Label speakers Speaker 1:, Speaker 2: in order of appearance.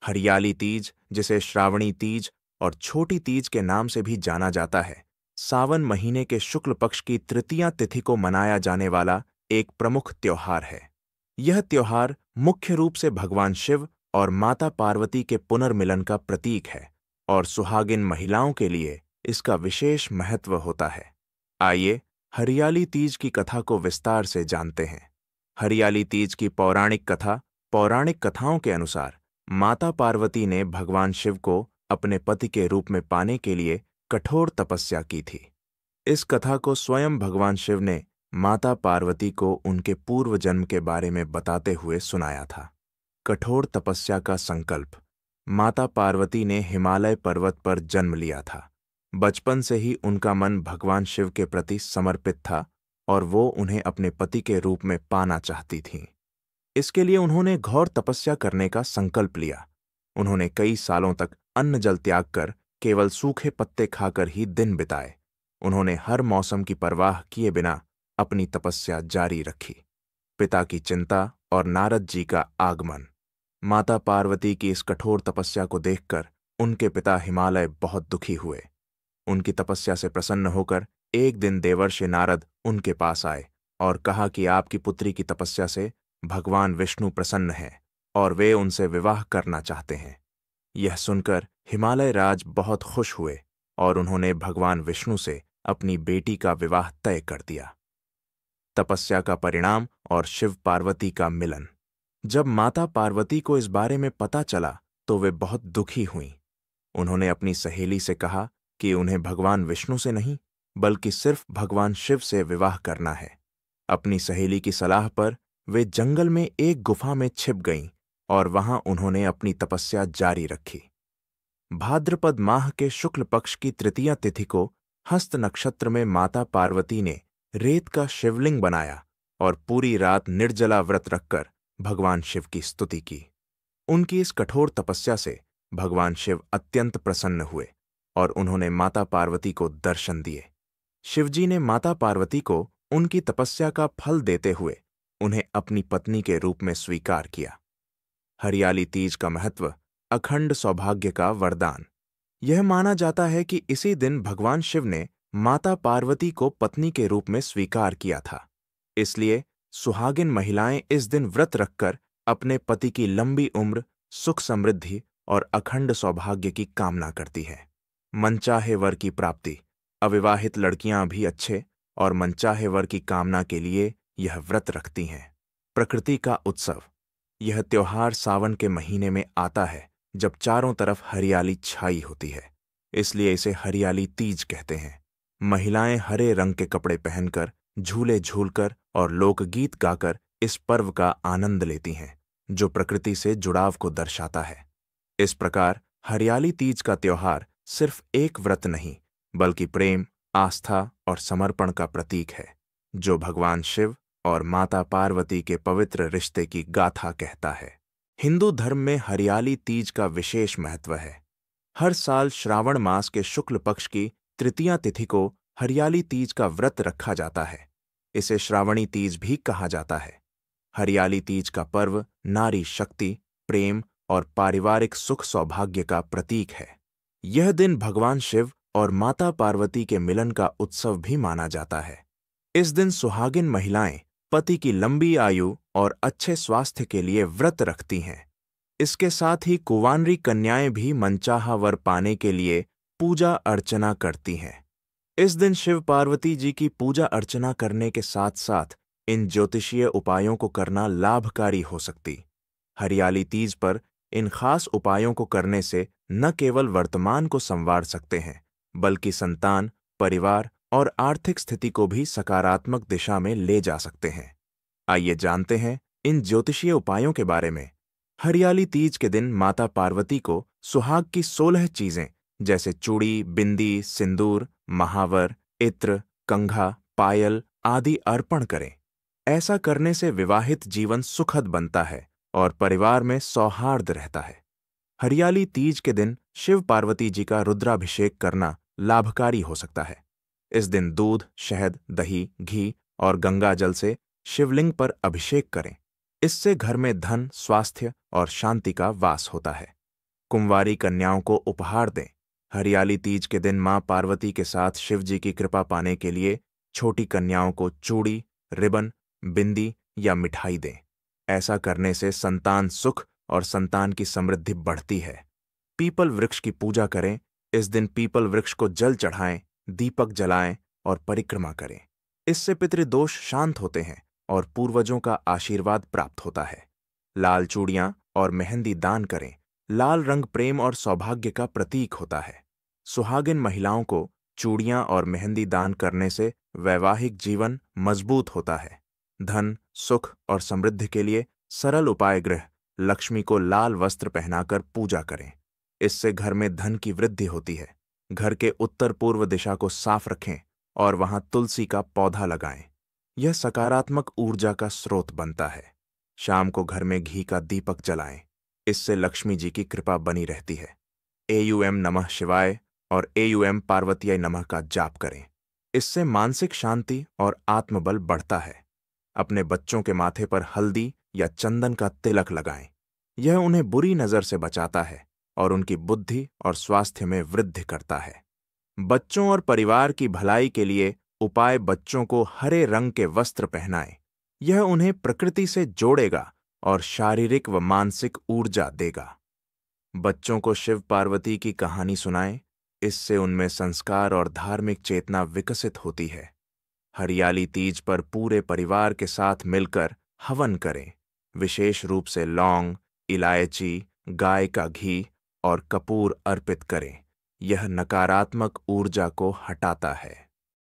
Speaker 1: हरियाली तीज, जिसे श्रावणी तीज और छोटी तीज के नाम से भी जाना जाता है, सावन महीने के शुक्ल पक्ष की तृतीया तिथि को मनाया जाने वाला एक प्रमुख त्योहार है। यह त्योहार मुख्य रूप से भगवान शिव और माता पार्वती के पुनर्मिलन का प्रतीक है और सुहागिन महिलाओं के लिए इसका विशेष महत्व होता है। आइए हरियाली तीज की कथा को विस्तार से जानते हैं। हरियाली तीज की पौराणिक कथाओं के अनुसार माता पार्वती ने भगवान शिव को अपने पति के रूप में पाने के लिए कठोर तपस्या की थी। इस कथा को स्वयं भगवान शिव ने माता पार्वती को उनके पूर्व जन्म के बारे में बताते हुए सुनाया था। कठोर तपस्या का संकल्प। माता पार्वती ने हिमालय पर्वत पर जन्म लिया था। बचपन से ही उनका मन भगवान शिव के प्रति समर्पित था और वो उन्हें अपने पति के रूप में पाना चाहती थीं। इसके लिए उन्होंने घोर तपस्या करने का संकल्प लिया। उन्होंने कई सालों तक अन्न जल त्याग कर केवल सूखे पत्ते खाकर ही दिन बिताए। उन्होंने हर मौसम की परवाह किए बिना अपनी तपस्या जारी रखी। पिता की चिंता और नारद जी का आगमन। माता पार्वती की इस कठोर तपस्या को देखकर उनके पिता हिमालय बहुत दुखी हुए। उनकी तपस्या से प्रसन्न होकर एक दिन देवर्षि नारद उनके पास आए और कहा कि आपकी पुत्री की तपस्या से भगवान विष्णु प्रसन्न हैं और वे उनसे विवाह करना चाहते हैं। यह सुनकर हिमालय राज बहुत खुश हुए और उन्होंने भगवान विष्णु से अपनी बेटी का विवाह तय कर दिया। तपस्या का परिणाम और शिव पार्वती का मिलन। जब माता पार्वती को इस बारे में पता चला तो वे बहुत दुखी हुईं। उन्होंने अपनी सहेली से कहा कि उन्हें भगवान विष्णु से नहीं बल्कि सिर्फ भगवान शिव से विवाह करना है। अपनी सहेली की सलाह पर वे जंगल में एक गुफा में छिप गईं और वहां उन्होंने अपनी तपस्या जारी रखी। भाद्रपद माह के शुक्ल पक्ष की तृतीया तिथि को हस्त नक्षत्र में माता पार्वती ने रेत का शिवलिंग बनाया और पूरी रात निर्जला व्रत रखकर भगवान शिव की स्तुति की। उनकी इस कठोर तपस्या से भगवान शिव अत्यंत प्रसन्न हुए और उन्होंने माता पार्वती को दर्शन दिए। शिवजी ने माता पार्वती को उनकी तपस्या का फल देते हुए उन्हें अपनी पत्नी के रूप में स्वीकार किया। हरियाली तीज का महत्व। अखंड सौभाग्य का वरदान। यह माना जाता है कि इसी दिन भगवान शिव ने माता पार्वती को पत्नी के रूप में स्वीकार किया था। इसलिए सुहागिन महिलाएं इस दिन व्रत रखकर अपने पति की लंबी उम्र, सुख समृद्धि और अखंड सौभाग्य की कामना करती हैं। मनचाहे वर की प्राप्ति। अविवाहित लड़कियां भी अच्छे और मनचाहे वर की कामना के लिए यह व्रत रखती हैं। प्रकृति का उत्सव। यह त्योहार सावन के महीने में आता है जब चारों तरफ हरियाली छाई होती है, इसलिए इसे हरियाली तीज कहते हैं। महिलाएं हरे रंग के कपड़े पहनकर, झूले झूलकर और लोकगीत गाकर इस पर्व का आनंद लेती हैं, जो प्रकृति से जुड़ाव को दर्शाता है। इस प्रकार हरियाली तीज का त्योहार सिर्फ एक व्रत नहीं बल्कि प्रेम, आस्था और समर्पण का प्रतीक है, जो भगवान शिव और माता पार्वती के पवित्र रिश्ते की गाथा कहता है। हिंदू धर्म में हरियाली तीज का विशेष महत्व है। हर साल श्रावण मास के शुक्ल पक्ष की तृतीया तिथि को हरियाली तीज का व्रत रखा जाता है। इसे श्रावणी तीज भी कहा जाता है। हरियाली तीज का पर्व नारी शक्ति, प्रेम और पारिवारिक सुख सौभाग्य का प्रतीक है। यह दिन भगवान शिव और माता पार्वती के मिलन का उत्सव भी माना जाता है। इस दिन सुहागिन महिलाएं पति की लंबी आयु और अच्छे स्वास्थ्य के लिए व्रत रखती हैं। इसके साथ ही कुंवारी कन्याएं भी मनचाहा वर पाने के लिए पूजा अर्चना करती हैं। इस दिन शिव पार्वती जी की पूजा अर्चना करने के साथ साथ इन ज्योतिषीय उपायों को करना लाभकारी हो सकती। हरियाली तीज पर इन खास उपायों को करने से न केवल वर्तमान को संवार सकते हैं बल्कि संतान, परिवार और आर्थिक स्थिति को भी सकारात्मक दिशा में ले जा सकते हैं। आइए जानते हैं इन ज्योतिषीय उपायों के बारे में। हरियाली तीज के दिन माता पार्वती को सुहाग की 16 चीजें जैसे चूड़ी, बिंदी, सिंदूर, महावर, इत्र, कंघा, पायल आदि अर्पण करें। ऐसा करने से विवाहित जीवन सुखद बनता है और परिवार में सौहार्द रहता है। हरियाली तीज के दिन शिव पार्वती जी का रुद्राभिषेक करना लाभकारी हो सकता है। इस दिन दूध, शहद, दही, घी और गंगा जल से शिवलिंग पर अभिषेक करें। इससे घर में धन, स्वास्थ्य और शांति का वास होता है। कुंवारी कन्याओं को उपहार दें। हरियाली तीज के दिन मां पार्वती के साथ शिव जी की कृपा पाने के लिए छोटी कन्याओं को चूड़ी, रिबन, बिंदी या मिठाई दें। ऐसा करने से संतान सुख और संतान की समृद्धि बढ़ती है। पीपल वृक्ष की पूजा करें। इस दिन पीपल वृक्ष को जल चढ़ाएं, दीपक जलाएं और परिक्रमा करें। इससे पितृदोष शांत होते हैं और पूर्वजों का आशीर्वाद प्राप्त होता है। लाल चूड़ियां और मेहंदी दान करें। लाल रंग प्रेम और सौभाग्य का प्रतीक होता है। सुहागिन महिलाओं को चूड़ियां और मेहंदी दान करने से वैवाहिक जीवन मजबूत होता है। धन, सुख और समृद्धि के लिए सरल उपाय गृह लक्ष्मी को लाल वस्त्र पहनाकर पूजा करें। इससे घर में धन की वृद्धि होती है। घर के उत्तर पूर्व दिशा को साफ रखें और वहां तुलसी का पौधा लगाएं। यह सकारात्मक ऊर्जा का स्रोत बनता है। शाम को घर में घी का दीपक जलाएं। इससे लक्ष्मी जी की कृपा बनी रहती है। एयूएम नमः शिवाय और एयूएम पार्वतीय नमः का जाप करें। इससे मानसिक शांति और आत्मबल बढ़ता है। अपने बच्चों के माथे पर हल्दी या चंदन का तिलक लगाएं। यह उन्हें बुरी नजर से बचाता है और उनकी बुद्धि और स्वास्थ्य में वृद्धि करता है। बच्चों और परिवार की भलाई के लिए उपाय बच्चों को हरे रंग के वस्त्र पहनाएं। यह उन्हें प्रकृति से जोड़ेगा और शारीरिक व मानसिक ऊर्जा देगा। बच्चों को शिव पार्वती की कहानी सुनाएं। इससे उनमें संस्कार और धार्मिक चेतना विकसित होती है। हरियाली तीज पर पूरे परिवार के साथ मिलकर हवन करें। विशेष रूप से लौंग, इलायची, गाय का घी और कपूर अर्पित करें। यह नकारात्मक ऊर्जा को हटाता है।